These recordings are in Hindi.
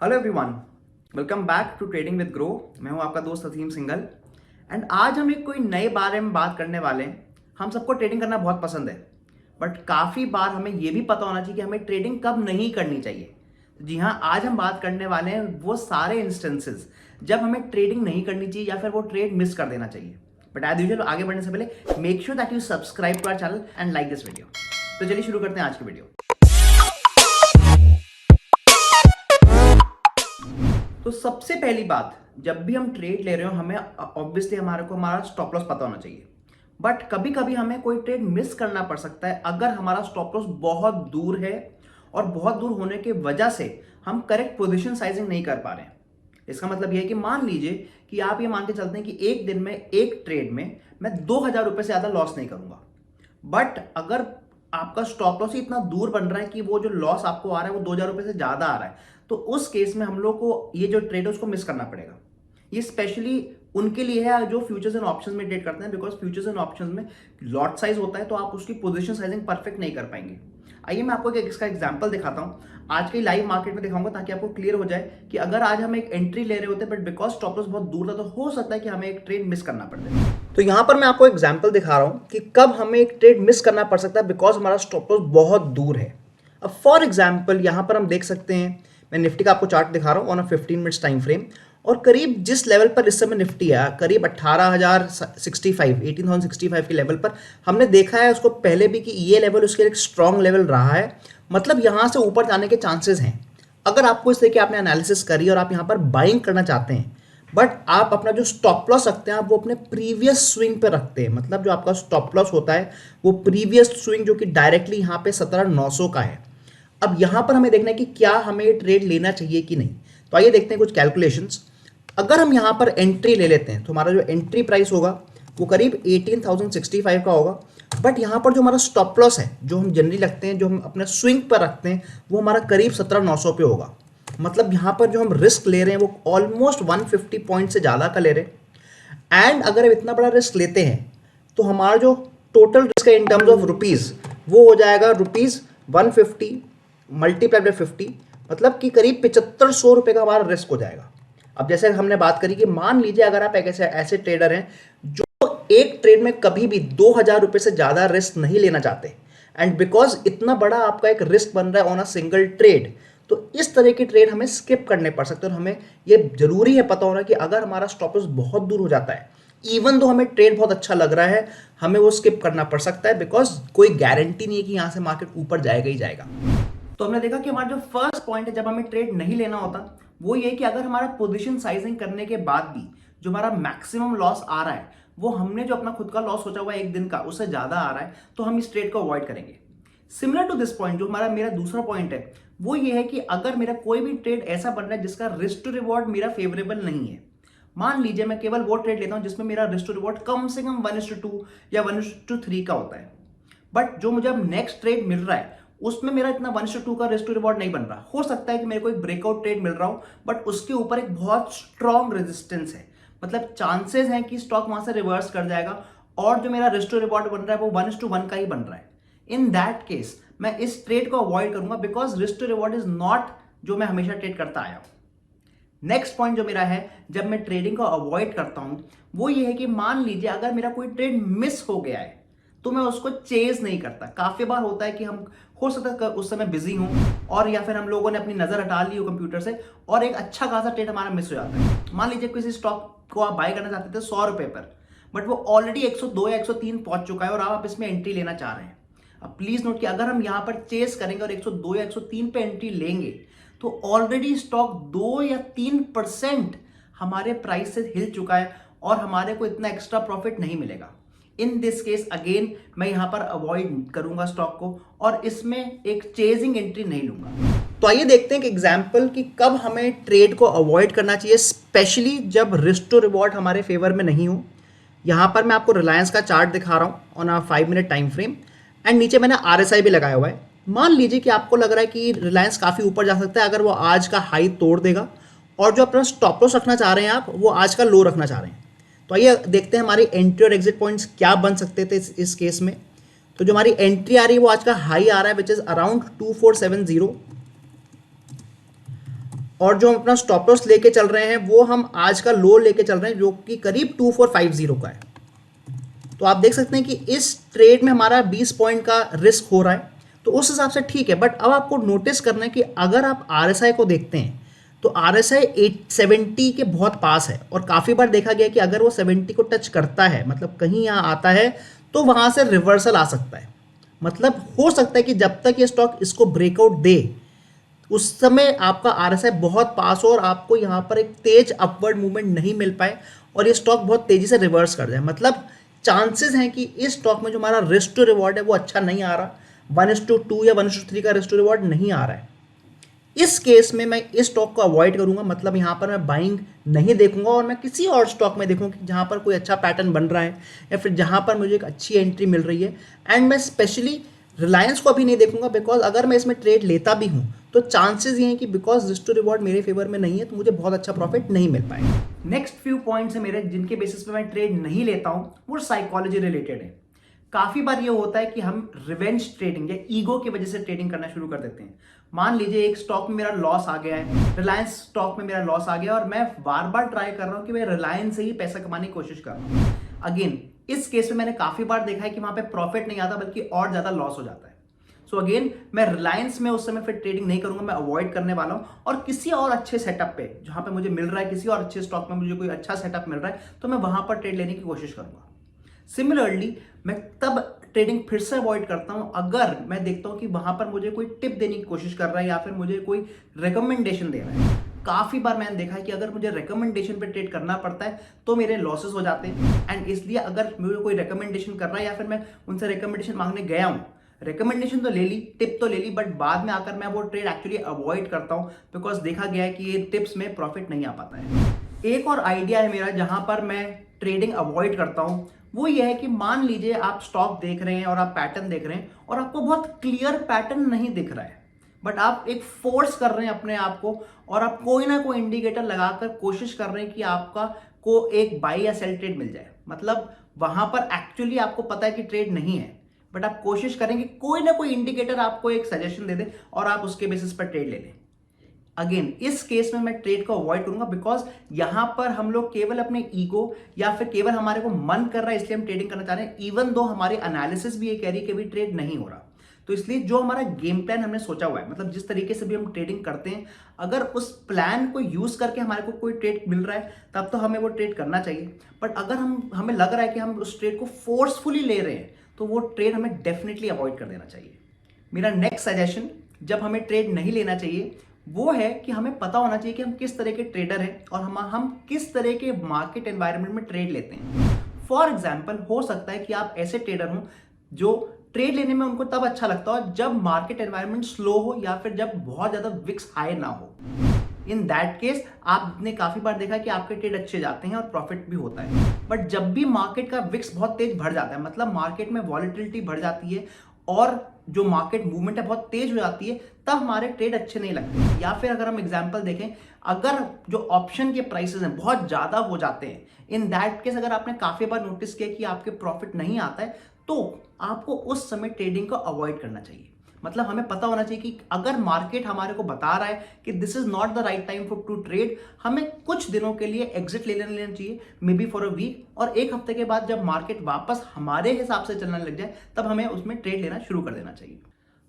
Hello everyone, welcome back to trading with Groww. मैं हूं आपका दोस्त असीम सिंघल एंड आज हम एक कोई नए बारे में बात करने वाले हैं। हम सबको ट्रेडिंग करना बहुत पसंद है, बट काफ़ी बार हमें यह भी पता होना चाहिए कि हमें ट्रेडिंग कब नहीं करनी चाहिए। जी हाँ, आज हम बात करने वाले हैं वो सारे इंस्टेंसेस जब हमें ट्रेडिंग नहीं करनी चाहिए या फिर वो ट्रेड मिस कर देना चाहिए। बट एज यूजुअल आगे बढ़ने से पहले make sure that you subscribe to our channel and like this video. तो चलिए शुरू करते हैं आज की वीडियो। तो सबसे पहली बात, जब भी हम ट्रेड ले रहे हो हमें ऑब्वियसली हमारा स्टॉप लॉस पता होना चाहिए। बट कभी कभी हमें कोई ट्रेड मिस करना पड़ सकता है अगर हमारा स्टॉप लॉस बहुत दूर है और बहुत दूर होने की वजह से हम करेक्ट पोजीशन साइजिंग नहीं कर पा रहे हैं। इसका मतलब यह है कि मान लीजिए कि आप ये मान के चलते हैं कि एक दिन में एक ट्रेड में मैं 2,000 रुपए से ज्यादा लॉस नहीं करूंगा। बट अगर आपका स्टॉप लॉस ही इतना दूर बन रहा है कि वो जो लॉस आपको आ रहा है वो 2,000 रुपए से ज्यादा आ रहा है, तो उस केस में हम लोग को ये जो ट्रेड है उसको मिस करना पड़ेगा। ये स्पेशली उनके लिए है जो फ्यूचर्स एंड ऑप्शंस में ट्रेड करते हैं, बिकॉज फ्यूचर्स एंड ऑप्शंस में लॉट साइज होता है तो आप उसकी पोजीशन साइजिंग परफेक्ट नहीं कर पाएंगे। आइए मैं आपको इसका एग्जांपल दिखाता हूं, आज के लाइव मार्केट में दिखाऊंगा ताकि आपको क्लियर हो जाए कि अगर आज हम एक एंट्री ले रहे होते बट बिकॉज स्टॉप लॉस बहुत दूर था तो हो सकता है कि हमें एक ट्रेड मिस करना पड़ जाए। तो यहां पर मैं आपको एग्जांपल दिखा रहा हूं कि कब हमें एक ट्रेड मिस करना पड़ सकता है बिकॉज हमारा स्टॉप लॉस बहुत दूर है। अब फॉर एग्जांपल यहां पर हम देख सकते हैं, मैं निफ्टी का आपको चार्ट दिखा रहा हूं on a 15 minutes time frame, और करीब जिस लेवल पर इस समय निफ्टी है करीब 18,065 के लेवल पर हमने देखा है उसको पहले भी कि ये लेवल उसके एक स्ट्रॉन्ग लेवल रहा है। मतलब यहां से ऊपर जाने के चांसेस हैं। अगर आपको इस तरह की आपने एनालिसिस करी और आप यहां पर बाइंग करना चाहते हैं, बट आप अपना जो स्टॉप लॉस रखते हैं आप वो अपने प्रीवियस स्विंग पे रखते हैं। मतलब जो आपका स्टॉप लॉस होता है वो प्रीवियस स्विंग जो कि डायरेक्टली यहाँ पे 17,900 का है। अब यहां पर हमें देखना है कि क्या हमें ट्रेड लेना चाहिए कि नहीं। तो आइए देखते हैं कुछ कैलकुलेशंस। अगर हम यहां पर एंट्री ले लेते हैं तो हमारा जो एंट्री प्राइस होगा वो करीब 18,065 का होगा। बट यहां पर जो हमारा स्टॉप लॉस है जो हम जनरली रखते हैं, जो हम अपने स्विंग पर रखते हैं, वो हमारा करीब 17,900 पे होगा। मतलब यहां पर जो हम रिस्क ले रहे हैं वो ऑलमोस्ट 150 पॉइंट से ज़्यादा का ले रहे हैं। एंड अगर इतना बड़ा रिस्क लेते हैं तो हमारा जो टोटल रिस्क है इन टर्म्स ऑफ रुपीज़ वो हो जाएगा रुपीज़ 150 मल्टीप्लाई बाय 50, मतलब कि करीब 7,500 रुपये का हमारा रिस्क हो जाएगा। अब जैसे हमने बात करी कि मान लीजिए अगर आप एक ऐसे ट्रेडर हैं जो एक ट्रेड में कभी भी 2,000 रुपये से ज़्यादा रिस्क नहीं लेना चाहते, एंड बिकॉज इतना बड़ा आपका एक रिस्क बन रहा है ऑन अ सिंगल ट्रेड, तो इस तरह की ट्रेड हमें स्किप करने पड़ सकते हैं। और हमें ये जरूरी है पता होना कि अगर हमारा स्टॉप लॉस बहुत दूर हो जाता है, इवन तो हमें ट्रेड बहुत अच्छा लग रहा है, हमें वो स्किप करना पड़ सकता है बिकॉज कोई गारंटी नहीं है कि यहाँ से मार्केट ऊपर जाएगा ही जाएगा। तो हमने देखा कि हमारा जो फर्स्ट पॉइंट है जब हमें ट्रेड नहीं लेना होता वो ये कि अगर हमारा पोजीशन साइजिंग करने के बाद भी जो हमारा मैक्सिमम लॉस आ रहा है वो हमने जो अपना खुद का लॉस सोचा हुआ है एक दिन का उससे ज्यादा आ रहा है, तो हम इस ट्रेड को अवॉइड करेंगे। सिमिलर टू दिस पॉइंट जो मेरा दूसरा पॉइंट है वो ये है कि अगर मेरा कोई भी ट्रेड ऐसा बन रहा है जिसका रिस्क टू रिवॉर्ड मेरा फेवरेबल नहीं है, मान लीजिए मैं केवल वो ट्रेड लेता हूं जिसमें मेरा रिस्क टू रिवॉर्ड कम से कम 1:2 या 1:3 का होता है, बट जो मुझे अब नेक्स्ट ट्रेड मिल रहा है उसमें मेरा इतना 1:2 का रिस्क टू रिवॉर्ड नहीं बन रहा। हो सकता है कि मेरे को एक ब्रेकआउट ट्रेड मिल रहा हो बट उसके ऊपर एक बहुत स्ट्रॉन्ग रेजिस्टेंस है, मतलब चांसेस हैं कि स्टॉक वहां से रिवर्स कर जाएगा और जो मेरा रिस्क टू रिवॉर्ड बन रहा है वो 1:1 का ही बन रहा है। इन दैट केस मैं इस ट्रेड को अवॉइड करूंगा because risk to reward is not जो मैं हमेशा ट्रेड करता आया हूं। नेक्स्ट पॉइंट जो मेरा है जब मैं ट्रेडिंग को अवॉइड करता हूं वो ये है कि मान लीजिए अगर मेरा कोई ट्रेड मिस हो गया है तो मैं उसको चेज नहीं करता। काफी बार होता है कि हम हो सकता है उस समय बिजी हूं और या फिर हम लोगों ने अपनी नजर हटा ली हो कंप्यूटर से और एक अच्छा खासा ट्रेड हमारा मिस हो जाता है। मान लीजिए किसी स्टॉक को आप बाय करना चाहते थे 100 रुपए पर, बट वो ऑलरेडी 102 या 103 पहुंच चुका है और आप इसमें एंट्री लेना चाह रहे हैं। अब प्लीज नोट कि अगर हम यहां पर चेस करेंगे और 102 या 103 पे एंट्री लेंगे तो ऑलरेडी स्टॉक 2 या 3% हमारे प्राइस से हिल चुका है और हमारे को इतना एक्स्ट्रा प्रॉफिट नहीं मिलेगा। इन दिस केस अगेन मैं यहां पर अवॉइड करूंगा स्टॉक को और इसमें एक चेजिंग एंट्री नहीं लूंगा। तो आइए देखते हैं कि एग्जांपल कि कब हमें ट्रेड को अवॉइड करना चाहिए, स्पेशली जब रिस्क टू रिवॉर्ड हमारे फेवर में नहीं हो। यहां पर मैं आपको रिलायंस का चार्ट दिखा रहा हूं on a 5 minute time frame and नीचे मैंने RSI भी लगाया हुआ है। मान लीजिए कि आपको लग रहा है कि रिलायंस काफी ऊपर जा सकता है अगर वो आज का हाई तोड़ देगा और जो अपना स्टॉप लॉस रखना चाह रहे हैं आप वो आज का लो रखना चाह रहे हैं। तो आइए देखते हैं हमारी एंट्री और एग्जिट पॉइंट्स क्या बन सकते थे इस केस में। तो जो हमारी एंट्री आ रही है वो आज का हाई आ रहा है विच इज अराउंड 2470 और जो हम अपना स्टॉप लॉस लेके चल रहे हैं वो हम आज का लो लेके चल रहे हैं जो कि करीब 2450 का है। तो आप देख सकते हैं कि इस ट्रेड में हमारा 20 पॉइंट का रिस्क हो रहा है, तो उस हिसाब से ठीक है। बट अब आपको नोटिस करना है कि अगर आप आरएसआई को देखते हैं तो आरएसआई 870 के बहुत पास है, और काफ़ी बार देखा गया कि अगर वो 70 को टच करता है, मतलब कहीं यहाँ आता है, तो वहाँ से रिवर्सल आ सकता है। मतलब हो सकता है कि जब तक ये स्टॉक इसको ब्रेकआउट दे उस समय आपका आरएसआई बहुत पास हो और आपको यहाँ पर एक तेज अपवर्ड मूवमेंट नहीं मिल पाए और ये स्टॉक बहुत तेजी से रिवर्स कर जाए। मतलब चांसेस हैं कि इस स्टॉक में जो हमारा रिस्क टू रिवॉर्ड है वो अच्छा नहीं आ रहा, 1:2 या 1:3 का रिस्क टू रिवॉर्ड नहीं आ रहा है। इस केस में मैं इस स्टॉक को अवॉइड करूंगा, मतलब यहाँ पर मैं बाइंग नहीं देखूंगा और मैं किसी और स्टॉक में देखूंगा कि जहाँ पर कोई अच्छा पैटर्न बन रहा है या फिर जहाँ पर मुझे एक अच्छी एंट्री मिल रही है। एंड मैं स्पेशली रिलायंस को अभी नहीं देखूंगा, बिकॉज अगर मैं इसमें ट्रेड लेता भी हूँ तो चांसेस ये हैं कि बिकॉज रिस्क टू रिवॉर्ड मेरे फेवर में नहीं है तो मुझे बहुत अच्छा प्रॉफिट नहीं मिल पाएगा। नेक्स्ट फ्यू पॉइंट्स है मेरे जिनके बेसिस पे मैं ट्रेड नहीं लेता हूँ, वो साइकोलॉजी रिलेटेड है। काफी बार ये होता है कि हम रिवेंज ट्रेडिंग या ईगो की वजह से ट्रेडिंग करना शुरू कर देते हैं। मान लीजिए एक स्टॉक में मेरा लॉस आ गया है, रिलायंस स्टॉक में मेरा लॉस आ गया और मैं बार बार ट्राई कर रहा हूं कि मैं रिलायंस से ही पैसा कमाने की कोशिश कर रहा हूं। अगेन इस केस में मैंने काफी बार देखा है कि वहां पे प्रॉफिट नहीं आता बल्कि और ज्यादा लॉस हो जाता है। सो अगेन मैं रिलायंस में उस समय फिर ट्रेडिंग नहीं करूंगा, मैं अवॉइड करने वाला हूं और किसी और अच्छे सेटअप पे जहां पे मुझे मिल रहा है, किसी और अच्छे स्टॉक में मुझे कोई अच्छा सेटअप मिल रहा है तो मैं वहां पर ट्रेड लेने की कोशिश करूंगा। सिमिलरली मैं तब ट्रेडिंग फिर से अवॉइड करता हूं अगर मैं देखता हूं कि वहां पर मुझे कोई टिप देने की कोशिश कर रहा है या फिर मुझे कोई रिकमेंडेशन दे रहा है। काफी बार मैंने देखा है कि अगर मुझे रिकमेंडेशन पे ट्रेड करना पड़ता है तो मेरे लॉसेस हो जाते हैं। एंड इसलिए अगर मुझे कोई रिकमेंडेशन कर रहा है या फिर मैं उनसे रिकमेंडेशन मांगने गया हूं, रिकमेंडेशन तो ले ली, टिप तो ले ली, बट बाद में आकर मैं वो ट्रेड एक्चुअली अवॉइड करता हूं बिकॉज देखा गया है कि ये टिप्स में प्रॉफिट नहीं आ पाता है। एक और आइडिया है मेरा जहां पर मैं ट्रेडिंग अवॉइड करता हूं, वो ये है कि मान लीजिए आप स्टॉक देख रहे हैं और आप पैटर्न देख रहे हैं और आपको बहुत क्लियर पैटर्न नहीं दिख रहा है, बट आप एक फोर्स कर रहे हैं अपने आप को और आप कोई ना कोई इंडिकेटर लगाकर कोशिश कर रहे हैं कि आपका को एक बाई या सेल ट्रेड मिल जाए। मतलब वहां पर एक्चुअली आपको पता है कि ट्रेड नहीं है, बट आप कोशिश करेंगे कोई ना कोई इंडिकेटर आपको एक सजेशन दे दे और आप उसके बेसिस पर ट्रेड ले लें। अगेन इस केस में मैं ट्रेड को अवॉइड करूंगा बिकॉज यहां पर हम लोग केवल अपने ईगो या फिर केवल हमारे को मन कर रहा है इसलिए हम ट्रेडिंग करना चाह रहे हैं, इवन दो हमारी एनालिसिस भी ये कह रही है कि भी ट्रेड नहीं हो रहा। तो इसलिए जो हमारा गेम प्लान हमने सोचा हुआ है, मतलब जिस तरीके से भी हम ट्रेडिंग करते हैं, अगर उस प्लान को यूज करके हमारे को कोई ट्रेड मिल रहा है तब तो हमें वो ट्रेड करना चाहिए। बट अगर हमें लग रहा है कि हम उस ट्रेड को फोर्सफुली ले रहे हैं तो वो ट्रेड हमें डेफिनेटली अवॉइड कर देना चाहिए। मेरा नेक्स्ट सजेशन जब हमें ट्रेड नहीं लेना चाहिए वो है कि हमें पता होना चाहिए कि हम किस तरह के ट्रेडर हैं और हम किस तरह के मार्केट एनवायरनमेंट में ट्रेड लेते हैं। फॉर एग्जाम्पल हो सकता है कि आप ऐसे ट्रेडर हो जो ट्रेड लेने में उनको तब अच्छा लगता हो जब मार्केट एनवायरनमेंट स्लो हो या फिर जब बहुत ज्यादा विक्स हाई ना हो। इन दैट केस आपने काफी बार देखा कि आपके ट्रेड अच्छे जाते हैं और प्रॉफिट भी होता है। बट जब भी मार्केट का विक्स बहुत तेज बढ़ जाता है, मतलब मार्केट में वॉलेटिलिटी बढ़ जाती है और जो मार्केट मूवमेंट है बहुत तेज हो जाती है, तब हमारे ट्रेड अच्छे नहीं लगते। या फिर अगर हम एग्जांपल देखें, अगर जो ऑप्शन के प्राइसेस हैं बहुत ज्यादा हो जाते हैं, इन दैट केस अगर आपने काफी बार नोटिस किया कि आपके प्रॉफिट नहीं आता है तो आपको उस समय ट्रेडिंग को अवॉइड करना चाहिए। मतलब हमें पता होना चाहिए कि अगर मार्केट हमारे को बता रहा है कि this is not the right time for to trade, हमें कुछ दिनों के लिए एग्जिट ले लेना चाहिए, maybe for a week, और एक हफ्ते के बाद जब मार्केट वापस हमारे हिसाब से चलने लग जाए तब हमें उसमें ट्रेड लेना शुरू कर देना चाहिए।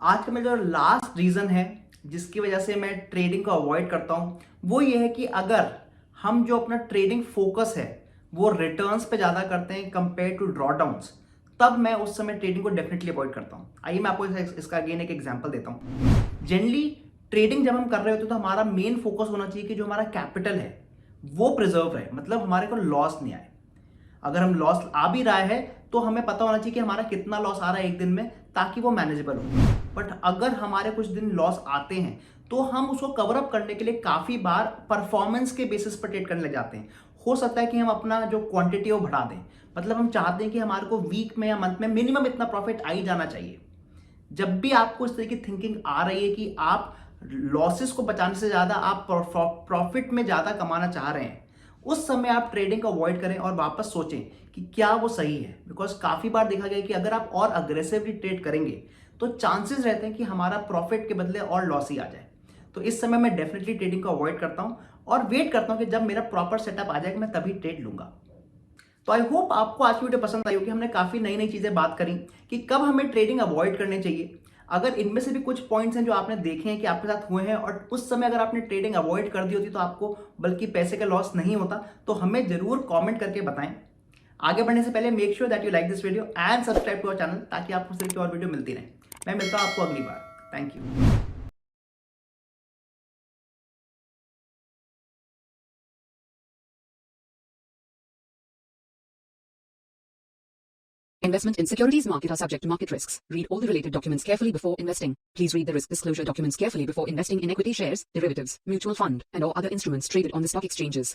आज का मेरा जो लास्ट रीजन है जिसकी वजह से मैं ट्रेडिंग को अवॉइड करता हूं वो ये है कि अगर हम जो अपना ट्रेडिंग फोकस है वो रिटर्न्स पे ज्यादा करते हैं कंपेयर टू ड्रॉडाउन्स, तब मैं उस समय ट्रेडिंग को डेफिनेटली अवॉइड करता हूं। आइए मैं आपको इसका अगेन एक एग्जांपल देता हूं। जनरली ट्रेडिंग जब हम कर रहे होते हैं तो हमारा मेन फोकस होना चाहिए कि जो हमारा कैपिटल है वो प्रिजर्व रहे, मतलब हमारे को लॉस नहीं आए। अगर हम लॉस आ भी रहा है तो हमें पता होना चाहिए कि हमारा कितना लॉस आ रहा है एक दिन में, ताकि वो मैनेजेबल हो। बट अगर हमारे कुछ दिन लॉस आते हैं तो हम उसको कवर अप करने के लिए काफी बार परफॉर्मेंस के बेसिस पर ट्रेड करने लग जाते हैं। हो सकता है कि हम अपना जो क्वांटिटी है वो बढ़ा दें, मतलब हम चाहते हैं कि हमारे को वीक में या मंथ में मिनिमम इतना प्रॉफिट आ ही जाना चाहिए। जब भी आपको इस तरह की थिंकिंग आ रही है कि आप लॉसेस को बचाने से ज्यादा आप प्रॉफिट में ज्यादा कमाना चाह रहे हैं, उस समय आप ट्रेडिंग को अवॉइड करें और वापस सोचें कि क्या वो सही है। बिकॉज काफी बार देखा गया कि अगर आप और अग्रेसिवली ट्रेड करेंगे तो चांसेस रहते हैं कि हमारा प्रॉफिट के बदले और लॉस ही आ जाए। तो इस समय मैं डेफिनेटली ट्रेडिंग को अवॉइड करता हूं और वेट करता हूं कि जब मेरा प्रॉपर सेटअप आ जाएगा मैं तभी ट्रेड लूंगा। तो आई होप आपको आज की वीडियो पसंद आई होगी। हमने काफी नई नई चीजें बात करी कि कब हमें ट्रेडिंग अवॉइड करनी चाहिए। अगर इनमें से भी कुछ पॉइंट्स हैं जो आपने देखे हैं कि आपके साथ हुए हैं और उस समय अगर आपने ट्रेडिंग अवॉइड कर दी होती तो आपको बल्कि पैसे का लॉस नहीं होता, तो हमें जरूर कमेंट करके बताएं। आगे बढ़ने से पहले make sure that you like this video and subscribe to our channel, ताकि आपको इस तरह की और वीडियो मिलती रहे। मैं मिलता हूं आपको अगली बार। Thank you. Investment in securities market are subject to market risks. Read all the related documents carefully before investing. Please read the risk disclosure documents carefully before investing in equity shares, derivatives, mutual fund, and or other instruments traded on the stock exchanges.